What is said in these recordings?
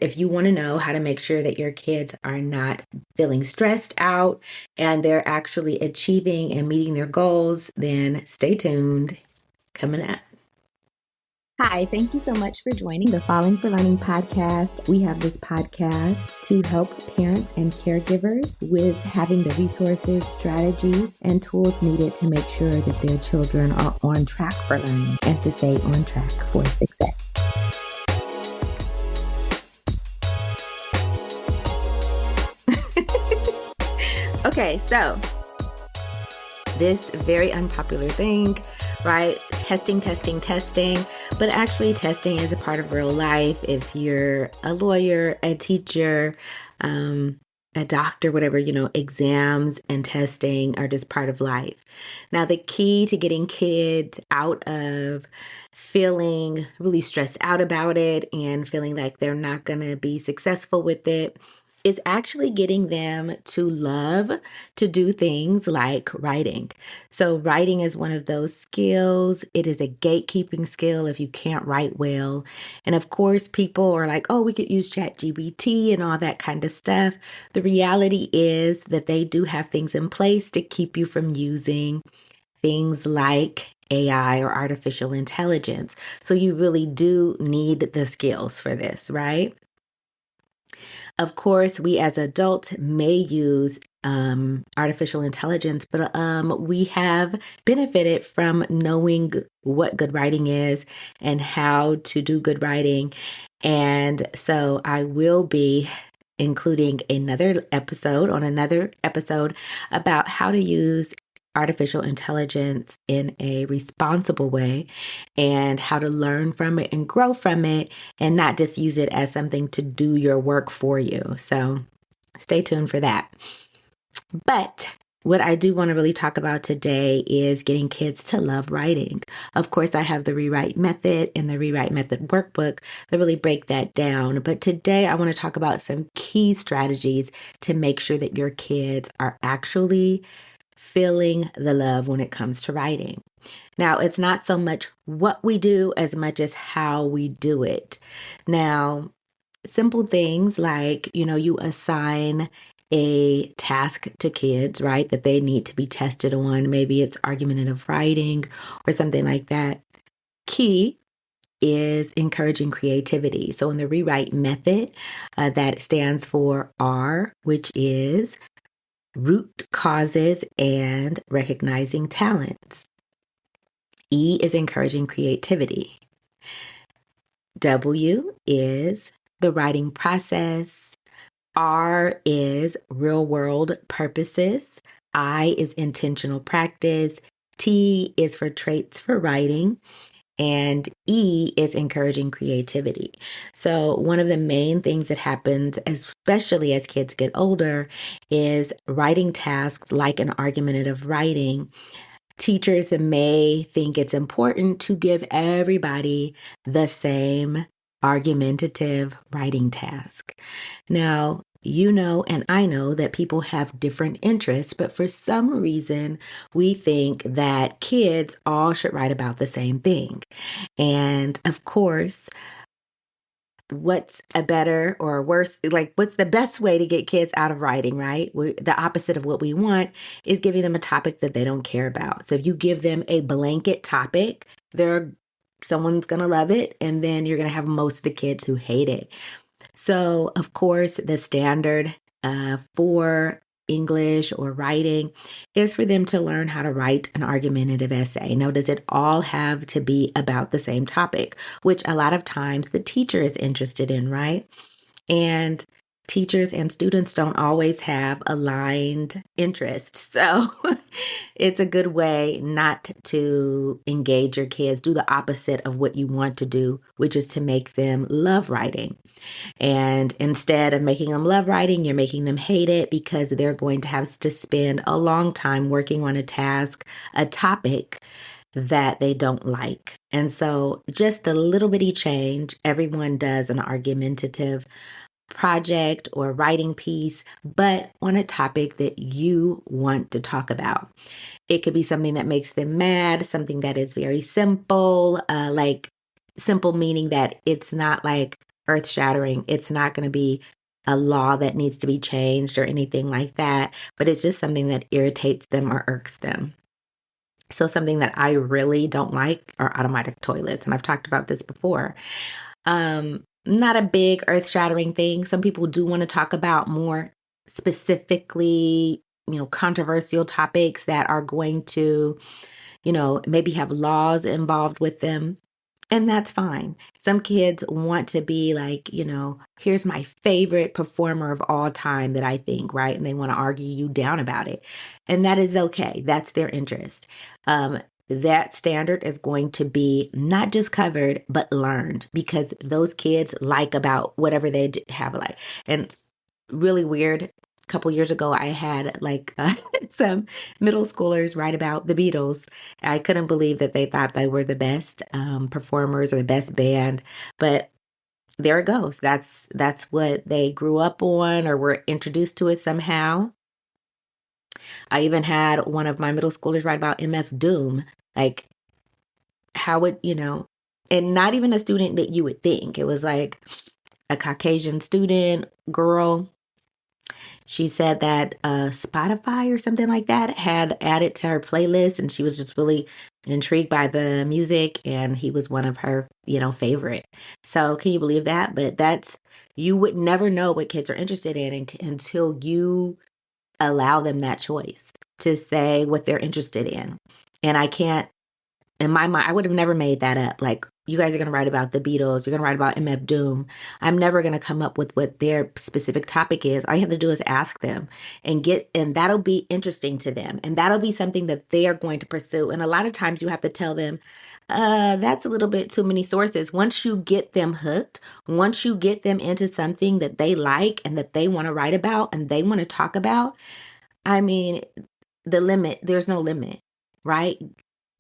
if you want to know how to make sure that your kids are not feeling stressed out and they're actually achieving and meeting their goals, then stay tuned. Coming up. Hi, thank you so much for joining the Falling for Learning podcast. We have this podcast to help parents and caregivers with having the resources, strategies, and tools needed to make sure that their children are on track for learning and to stay on track for success. Okay, so this very unpopular thing, right? Testing. But actually, testing is a part of real life. If you're a lawyer, a teacher, a doctor, whatever, exams and testing are just part of life. Now, the key to getting kids out of feeling really stressed out about it and feeling like they're not going to be successful with it is actually getting them to love to do things like writing. So writing is one of those skills. It is a gatekeeping skill if you can't write well. And of course, people are like, oh, we could use ChatGPT and all that kind of stuff. The reality is that they do have things in place to keep you from using things like AI or artificial intelligence. So you really do need the skills for this, right? Of course, we as adults may use artificial intelligence, but we have benefited from knowing what good writing is and how to do good writing. And so I will be including another episode about how to use artificial intelligence in a responsible way and how to learn from it and grow from it and not just use it as something to do your work for you. So stay tuned for that. But what I do want to really talk about today is getting kids to love writing. Of course, I have the Rewrite Method and the Rewrite Method workbook that really break that down. But today I want to talk about some key strategies to make sure that your kids are actually feeling the love when it comes to writing. Now, it's not so much what we do as much as how we do it. Now, simple things like, you assign a task to kids, right, that they need to be tested on. Maybe it's argumentative writing or something like that. Key is encouraging creativity. So in the Rewrite Method, that stands for R, which is root causes and recognizing talents. E is encouraging creativity. W is the writing process. R is real world purposes. I is intentional practice. T is for traits for writing. And E is encouraging creativity. So one of the main things that happens, especially as kids get older, is writing tasks like an argumentative writing. Teachers may think it's important to give everybody the same argumentative writing task. Now, and I know that people have different interests, but for some reason, we think that kids all should write about the same thing. And of course, what's a better or worse, what's the best way to get kids out of writing, right? The opposite of what we want is giving them a topic that they don't care about. So if you give them a blanket topic, someone's going to love it, and then you're going to have most of the kids who hate it. So, of course, the standard for English or writing is for them to learn how to write an argumentative essay. Now, does it all have to be about the same topic, which a lot of times the teacher is interested in, right? And teachers and students don't always have aligned interests. So it's a good way not to engage your kids, do the opposite of what you want to do, which is to make them love writing. And instead of making them love writing, you're making them hate it because they're going to have to spend a long time working on a task, a topic that they don't like. And so just a little bitty change, everyone does an argumentative project or writing piece, but on a topic that you want to talk about. It could be something that makes them mad, something that is very simple, like simple meaning that it's not like earth shattering. It's not going to be a law that needs to be changed or anything like that, but it's just something that irritates them or irks them. So something that I really don't like are automatic toilets. And I've talked about this before. Not a big earth shattering thing. Some people do want to talk about more specifically, controversial topics that are going to, maybe have laws involved with them. And that's fine. Some kids want to be like, here's my favorite performer of all time that I think, right? And they want to argue you down about it. And that is okay. That's their interest. That standard is going to be not just covered, but learned, because those kids like about whatever they have like. And really weird. A couple years ago, I had like some middle schoolers write about the Beatles. I couldn't believe that they thought they were the best performers or the best band, but there it goes. That's what they grew up on or were introduced to it somehow. I even had one of my middle schoolers write about MF Doom, like how would and not even a student that you would think. It was like a Caucasian student girl. She said that Spotify or something like that had added to her playlist, and she was just really intrigued by the music, and he was one of her, favorite. So can you believe that? But you would never know what kids are interested in until you allow them that choice to say what they're interested in. And I can't, in my mind, I would have never made that up. Like, you guys are going to write about the Beatles, you're going to write about MF Doom. I'm never going to come up with what their specific topic is. All you have to do is ask them and that'll be interesting to them. And that'll be something that they are going to pursue. And a lot of times you have to tell them, that's a little bit too many sources. Once you get them hooked, once you get them into something that they like and that they want to write about and they want to talk about, I mean, there's no limit, right?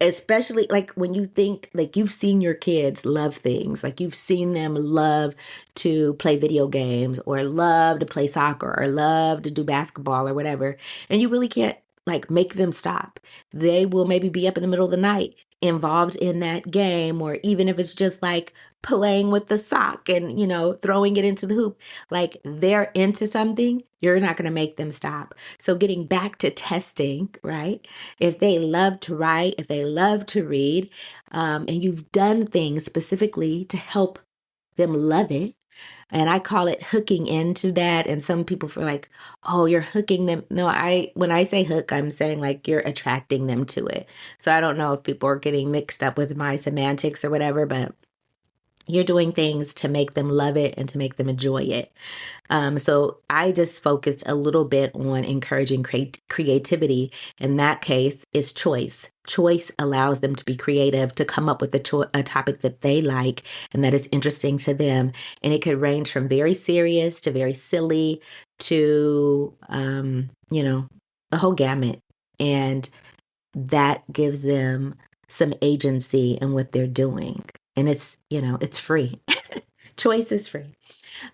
Especially like when you think like you've seen your kids love things, like you've seen them love to play video games or love to play soccer or love to do basketball or whatever. And you really can't like make them stop. They will maybe be up in the middle of the night involved in that game, or even if it's just like playing with the sock and, throwing it into the hoop, like they're into something, you're not going to make them stop. So getting back to testing, right? If they love to write, if they love to read, and you've done things specifically to help them love it, and I call it hooking into that. And some people feel like, oh, you're hooking them. No, when I say hook, I'm saying like you're attracting them to it. So I don't know if people are getting mixed up with my semantics or whatever, but you're doing things to make them love it and to make them enjoy it. So I just focused a little bit on encouraging creativity. In that case, is choice. Choice allows them to be creative, to come up with a topic that they like and that is interesting to them. And it could range from very serious to very silly to, the whole gamut. And that gives them some agency in what they're doing. And it's free. Choice is free.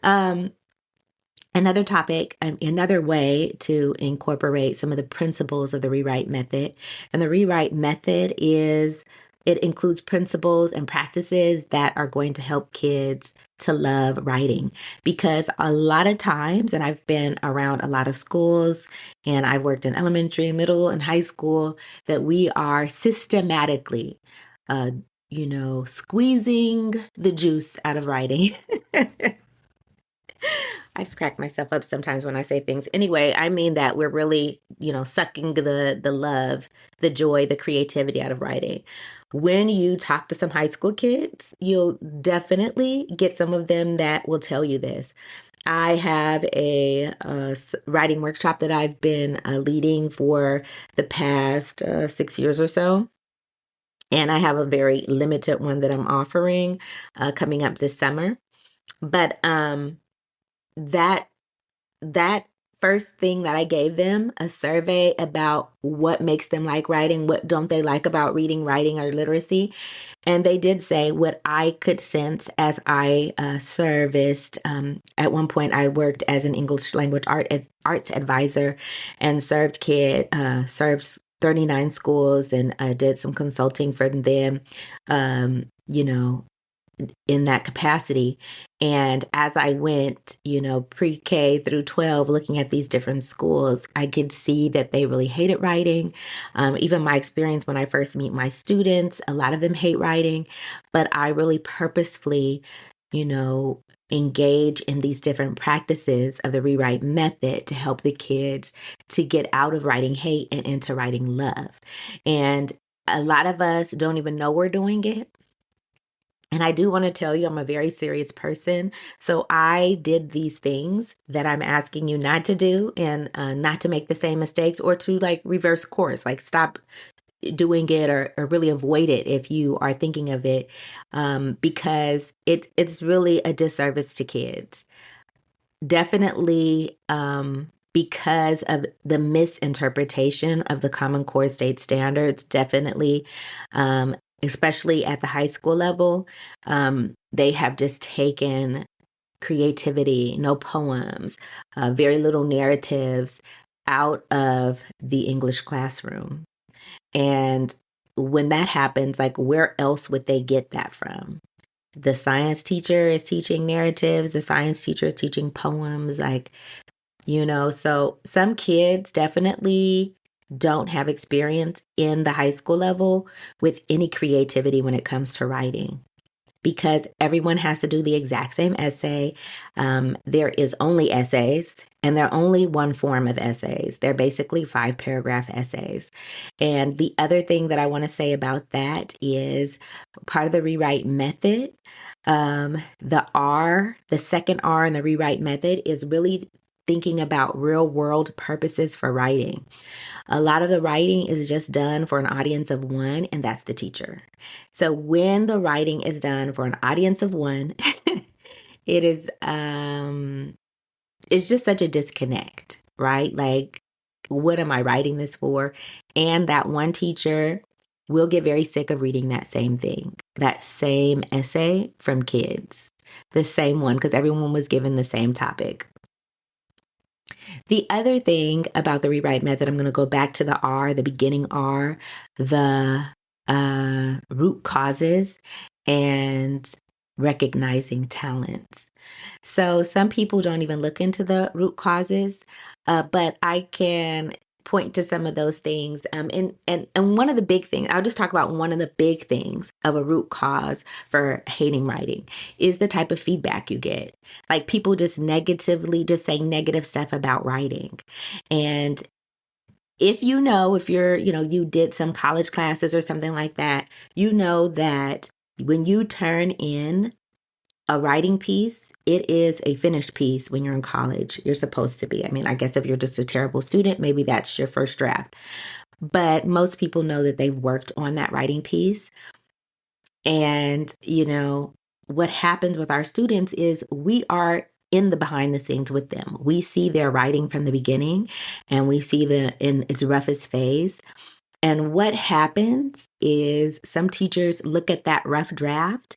Another topic, another way to incorporate some of the principles of the rewrite method. And the rewrite method it includes principles and practices that are going to help kids to love writing. Because a lot of times, and I've been around a lot of schools, and I've worked in elementary, middle, and high school, that we are systematically squeezing the juice out of writing. I just crack myself up sometimes when I say things. Anyway, I mean that we're really, sucking the love, the joy, the creativity out of writing. When you talk to some high school kids, you'll definitely get some of them that will tell you this. I have a writing workshop that I've been leading for the past 6 years or so. And I have a very limited one that I'm offering coming up this summer. But that first thing that I gave them, a survey about what makes them like writing, what don't they like about reading, writing, or literacy. And they did say what I could sense as I serviced. At one point, I worked as an English language arts advisor and served 39 schools and did some consulting for them, in that capacity. And as I went, pre-K through 12, looking at these different schools, I could see that they really hated writing. Even my experience when I first meet my students, a lot of them hate writing, but I really purposefully, engage in these different practices of the rewrite method to help the kids to get out of writing hate and into writing love. And a lot of us don't even know we're doing it. And I do want to tell you, I'm a very serious person. So I did these things that I'm asking you not to do, and not to make the same mistakes, or to like reverse course, like stop doing it, or really avoid it if you are thinking of it, because it's really a disservice to kids. Definitely, because of the misinterpretation of the Common Core state standards, definitely, especially at the high school level, they have just taken creativity, no poems, very little narratives out of the English classroom. And when that happens, like, where else would they get that from? The science teacher is teaching narratives, the science teacher is teaching poems, so some kids definitely don't have experience in the high school level with any creativity when it comes to writing, because everyone has to do the exact same essay. There is only essays, and they're only one form of essays. They're basically 5-paragraph essays. And the other thing that I want to say about that is part of the rewrite method. The second R in the rewrite method is really thinking about real world purposes for writing. A lot of the writing is just done for an audience of one, and that's the teacher. So when the writing is done for an audience of one, it is it's just such a disconnect, right? Like, what am I writing this for? And that one teacher will get very sick of reading that same thing, that same essay from kids, the same one, because everyone was given the same topic. The other thing about the rewrite method, I'm going to go back to the R, the beginning R, the root causes, and recognizing talents. So some people don't even look into the root causes, but I can point to some of those things. And one of the big things, I'll just talk about one of the big things of a root cause for hating writing is the type of feedback you get. Like, people just saying negative stuff about writing. And if you're, you did some college classes or something like that, you know that when you turn in a writing piece, it is a finished piece when you're in college. You're supposed to be. I mean, I guess if you're just a terrible student, maybe that's your first draft. But most people know that they've worked on that writing piece. And, what happens with our students is we are in the behind the scenes with them. We see their writing from the beginning, and we see them in its roughest phase. And what happens is some teachers look at that rough draft,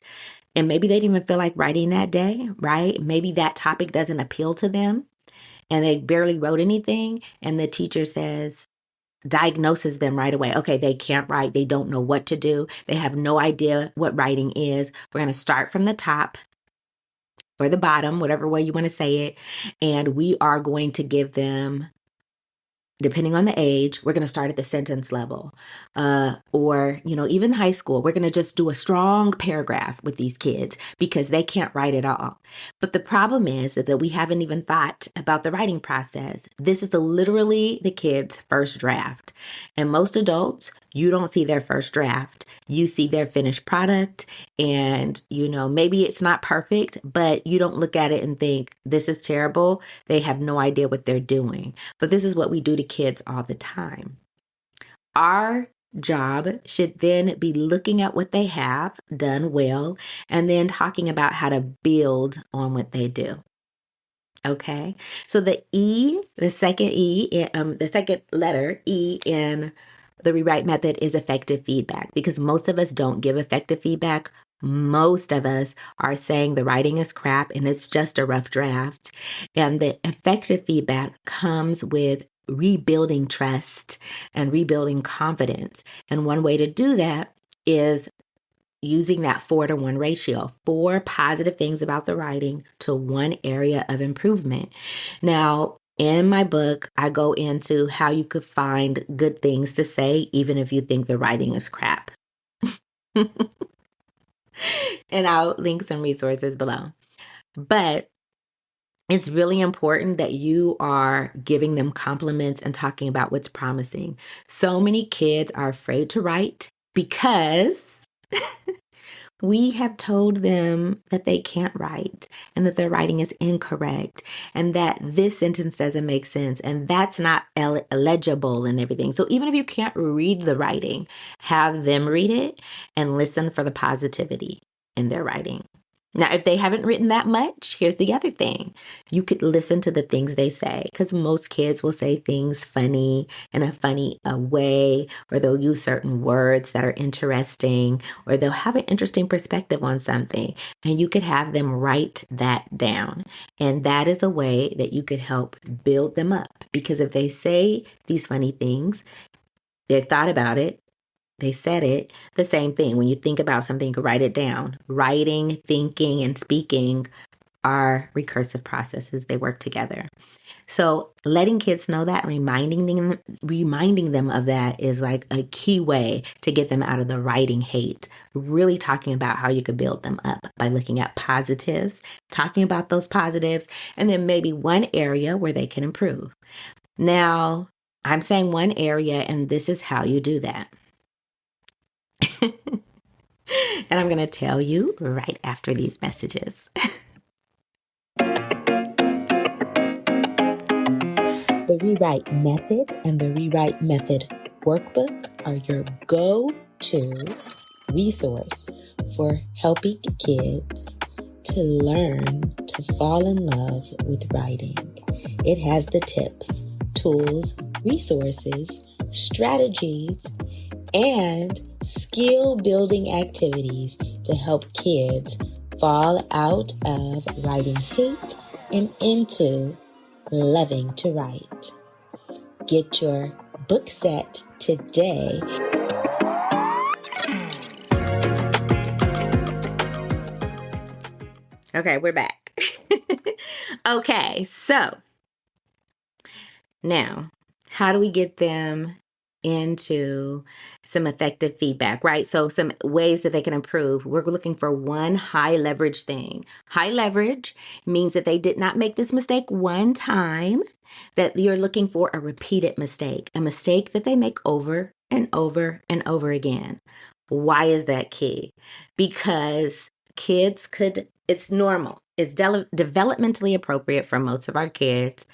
and maybe they didn't even feel like writing that day, right? Maybe that topic doesn't appeal to them, and they barely wrote anything. And the teacher diagnoses them right away. Okay, they can't write. They don't know what to do. They have no idea what writing is. We're going to start from the top or the bottom, whatever way you want to say it. And we are going to give them, depending on the age, we're going to start at the sentence level, or, even high school. We're going to just do a strong paragraph with these kids because they can't write at all. But the problem is that we haven't even thought about the writing process. This is literally the kids' first draft. And most adults, you don't see their first draft. You see their finished product, and, maybe it's not perfect, but you don't look at it and think, this is terrible. They have no idea what they're doing. But this is what we do to kids all the time. Our job should then be looking at what they have done well and then talking about how to build on what they do. Okay, so the second letter, E, in the rewrite method is effective feedback, because most of us don't give effective feedback. Most of us are saying the writing is crap and it's just a rough draft. And the effective feedback comes with rebuilding trust and rebuilding confidence. And one way to do that is using that 4-to-1 ratio, 4 positive things about the writing to 1 area of improvement. Now, in my book, I go into how you could find good things to say, even if you think the writing is crap. And I'll link some resources below. But it's really important that you are giving them compliments and talking about what's promising. So many kids are afraid to write because we have told them that they can't write and that their writing is incorrect and that this sentence doesn't make sense and that's not legible and everything. So even if you can't read the writing, have them read it and listen for the positivity in their writing. Now, if they haven't written that much, here's the other thing. You could listen to the things they say because most kids will say things funny in a funny way, or they'll use certain words that are interesting, or they'll have an interesting perspective on something. And you could have them write that down. And that is a way that you could help build them up, because if they say these funny things, they've thought about it. They said it. The same thing. When you think about something, you can write it down. Writing, thinking, and speaking are recursive processes. They work together. So letting kids know that, reminding them of that is like a key way to get them out of the writing hate. Really talking about how you could build them up by looking at positives, talking about those positives, and then maybe one area where they can improve. Now, I'm saying one area, and this is how you do that. And I'm going to tell you right after these messages. The Rewrite Method and the Rewrite Method Workbook are your go-to resource for helping kids to learn to fall in love with writing. It has the tips, tools, resources, strategies, and skill-building activities to help kids fall out of writing hate and into loving to write. Get your book set today. Okay, we're back. Okay, so now, how do we get them into some effective feedback, right? So some ways that they can improve. We're looking for one high leverage thing. High leverage means that they did not make this mistake one time, that you're looking for a repeated mistake, a mistake that they make over and over and over again. Why is that key? Because kids it's normal. It's developmentally appropriate for most of our kids,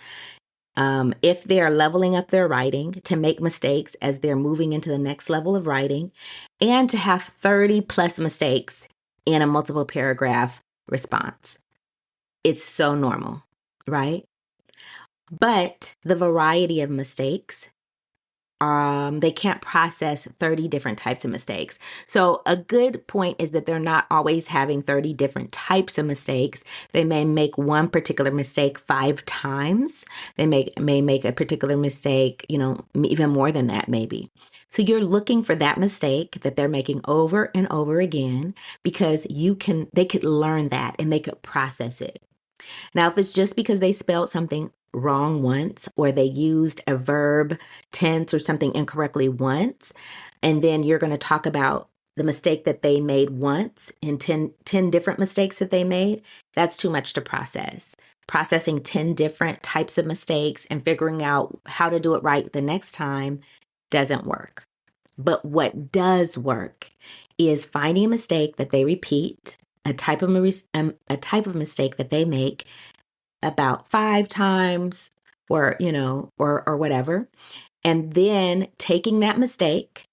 if they are leveling up their writing, to make mistakes as they're moving into the next level of writing, and to have 30 plus mistakes in a multiple paragraph response. It's so normal, right? But the variety of mistakes, they can't process 30 different types of mistakes. So a good point is that they're not always having 30 different types of mistakes. They may make one particular mistake 5 times. They may make a particular mistake, even more than that maybe. So you're looking for that mistake that they're making over and over again, because they could learn that and they could process it. Now, if it's just because they spelled something wrong once, or they used a verb tense or something incorrectly once, and then you're going to talk about the mistake that they made once and 10 different mistakes that they made, that's too much to process. Processing 10 different types of mistakes and figuring out how to do it right the next time doesn't work. But what does work is finding a mistake that they repeat, a type of mistake that they make about 5 times, or whatever, and then taking that mistake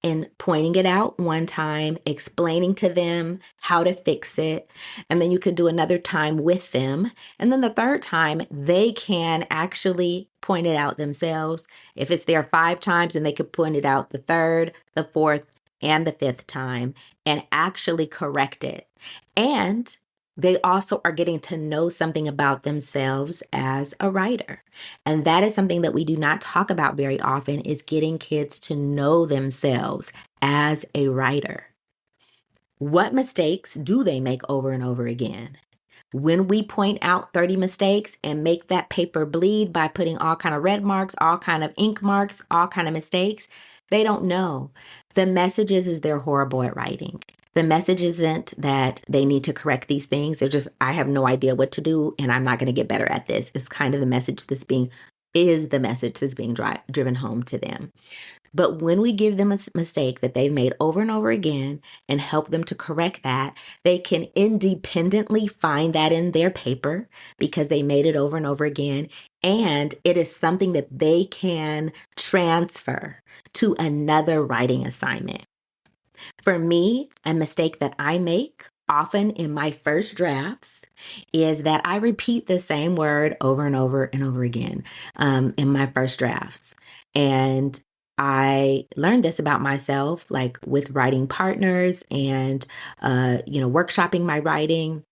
and pointing it out one time, explaining to them how to fix it, and then you could do another time with them, and then the third time they can actually point it out themselves. If it's there 5 times, and they could point it out the third, the fourth, and the 5th time and actually correct it. And they also are getting to know something about themselves as a writer. And that is something that we do not talk about very often, is getting kids to know themselves as a writer. What mistakes do they make over and over again? When we point out 30 mistakes and make that paper bleed by putting all kind of red marks, all kind of ink marks, all kind of mistakes, they don't know. The message is they're horrible at writing. The message isn't that they need to correct these things. They're just, I have no idea what to do and I'm not going to get better at this. It's kind of the message that's being driven home to them. But when we give them a mistake that they've made over and over again and help them to correct that, they can independently find that in their paper because they made it over and over again. And it is something that they can transfer to another writing assignment. For me, a mistake that I make often in my first drafts is that I repeat the same word over and over and over again in my first drafts. And I learned this about myself, like with writing partners and, workshopping my writing.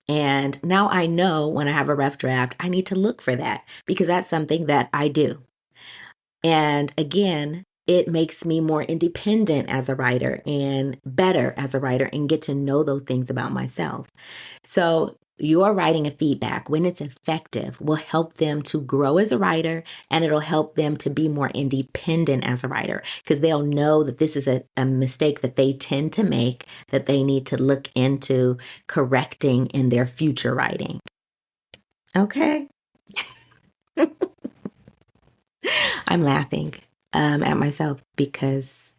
And now I know when I have a rough draft, I need to look for that because that's something that I do. And again, it makes me more independent as a writer and better as a writer and get to know those things about myself. So your writing and feedback, when it's effective, will help them to grow as a writer and it'll help them to be more independent as a writer because they'll know that this is a mistake that they tend to make that they need to look into correcting in their future writing. Okay. I'm laughing at myself because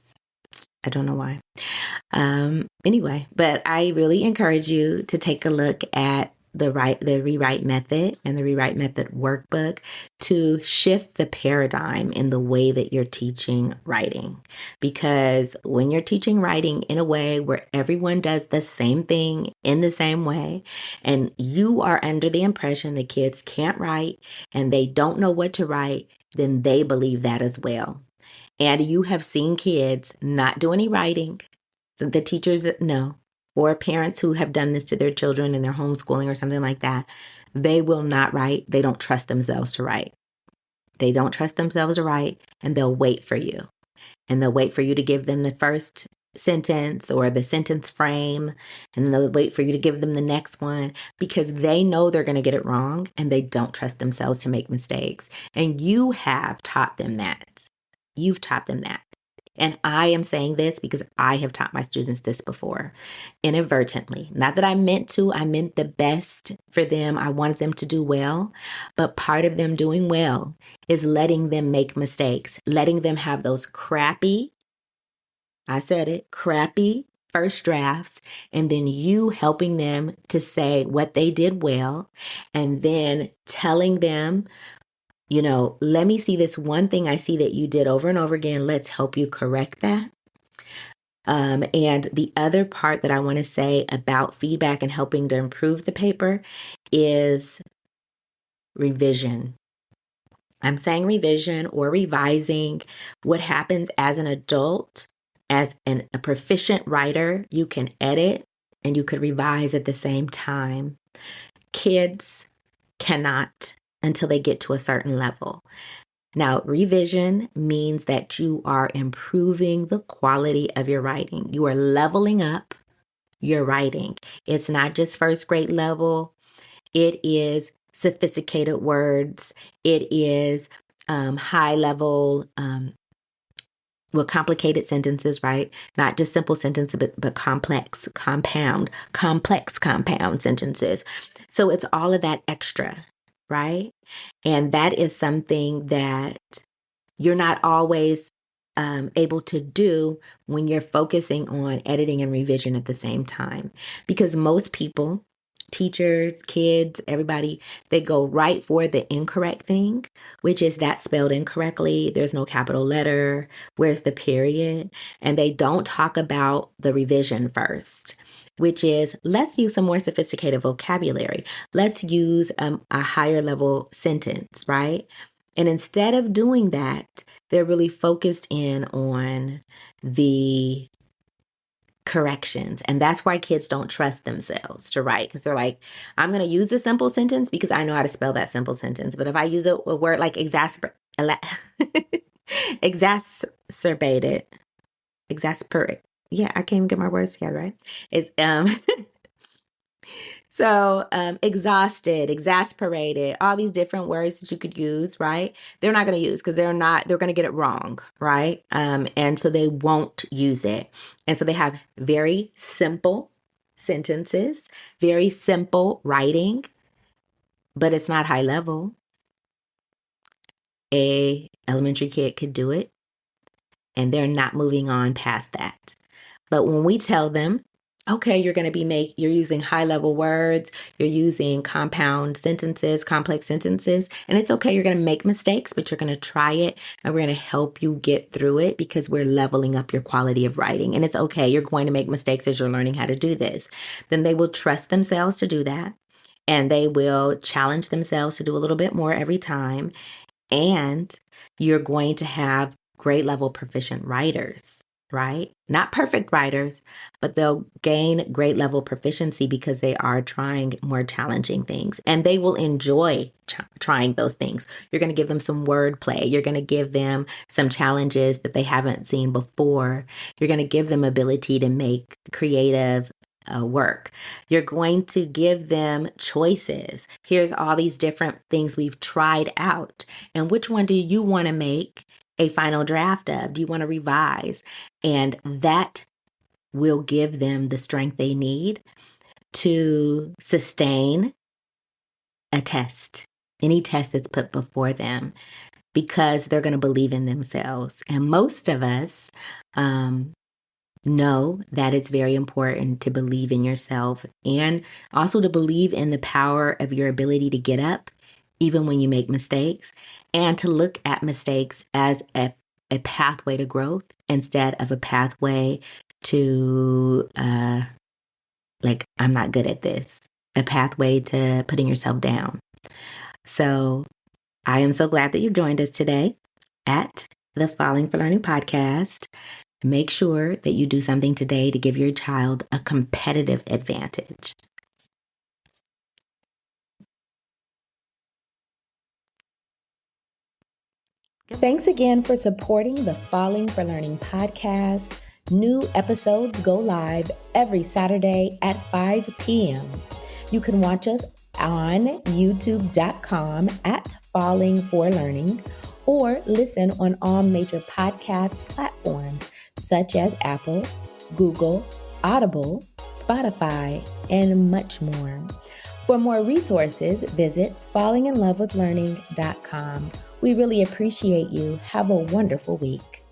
I don't know why. Anyway, but I really encourage you to take a look at the rewrite method and the rewrite method workbook to shift the paradigm in the way that you're teaching writing. Because when you're teaching writing in a way where everyone does the same thing in the same way, and you are under the impression that kids can't write and they don't know what to write, then they believe that as well. And you have seen kids not do any writing, the teachers that know, or parents who have done this to their children in their homeschooling or something like that, they will not write. They don't trust themselves to write. They don't trust themselves to write, and they'll wait for you. And they'll wait for you to give them the first sentence or the sentence frame, and then they'll wait for you to give them the next one because they know they're going to get it wrong and they don't trust themselves to make mistakes. And you have taught them that. You've taught them that. And I am saying this because I have taught my students this before, inadvertently. Not that I meant to, I meant the best for them. I wanted them to do well. But part of them doing well is letting them make mistakes, letting them have those crappy, I said it, crappy first drafts, and then you helping them to say what they did well, and then telling them, let me see this one thing I see that you did over and over again. Let's help you correct that. And the other part that I want to say about feedback and helping to improve the paper is revision. I'm saying revision or revising. What happens as an adult, as a proficient writer, you can edit and you could revise at the same time. Kids cannot until they get to a certain level. Now, revision means that you are improving the quality of your writing. You are leveling up your writing. It's not just first grade level. It is sophisticated words. It is high level, complicated sentences, right? Not just simple sentences, but complex compound sentences. So it's all of that extra, right? And that is something that you're not always able to do when you're focusing on editing and revision at the same time. Because most people, teachers, kids, everybody, they go right for the incorrect thing, which is that spelled incorrectly. There's no capital letter. Where's the period? And they don't talk about the revision first, which is let's use some more sophisticated vocabulary. Let's use a higher level sentence, right? And instead of doing that, they're really focused in on the corrections. And that's why kids don't trust themselves to write because they're like, I'm going to use a simple sentence because I know how to spell that simple sentence. But if I use a word like exasperate, Yeah, I can't even get my words together, right? It's So, exhausted, exasperated, all these different words that you could use, right? They're not going to use because they're going to get it wrong, right? And so they won't use it. And so they have very simple sentences, very simple writing, but it's not high level. A elementary kid could do it, and they're not moving on past that. But when we tell them, okay, you're using high level words, you're using compound sentences, complex sentences, and it's okay, you're going to make mistakes, but you're going to try it and we're going to help you get through it because we're leveling up your quality of writing. And it's okay, you're going to make mistakes as you're learning how to do this. Then they will trust themselves to do that, and they will challenge themselves to do a little bit more every time. And you're going to have grade level proficient writers, right? Not perfect writers, but they'll gain grade level proficiency because they are trying more challenging things, and they will enjoy trying those things. You're going to give them some wordplay. You're going to give them some challenges that they haven't seen before. You're going to give them ability to make creative work. You're going to give them choices. Here's all these different things we've tried out. And which one do you want to make a final draft of? Do you want to revise? And that will give them the strength they need to sustain a test, any test that's put before them, because they're going to believe in themselves. And most of us, know that it's very important to believe in yourself and also to believe in the power of your ability to get up even when you make mistakes, and to look at mistakes as a pathway to growth instead of a pathway to like, I'm not good at this, a pathway to putting yourself down. So I am so glad that you've joined us today at the Falling for Learning podcast. Make sure that you do something today to give your child a competitive advantage. Thanks again for supporting the Falling for Learning podcast. New episodes go live every Saturday at 5 p.m. You can watch us on youtube.com at Falling for Learning, or listen on all major podcast platforms such as Apple, Google, Audible, Spotify, and much more. For more resources, visit fallinginlovewithlearning.com. We really appreciate you. Have a wonderful week.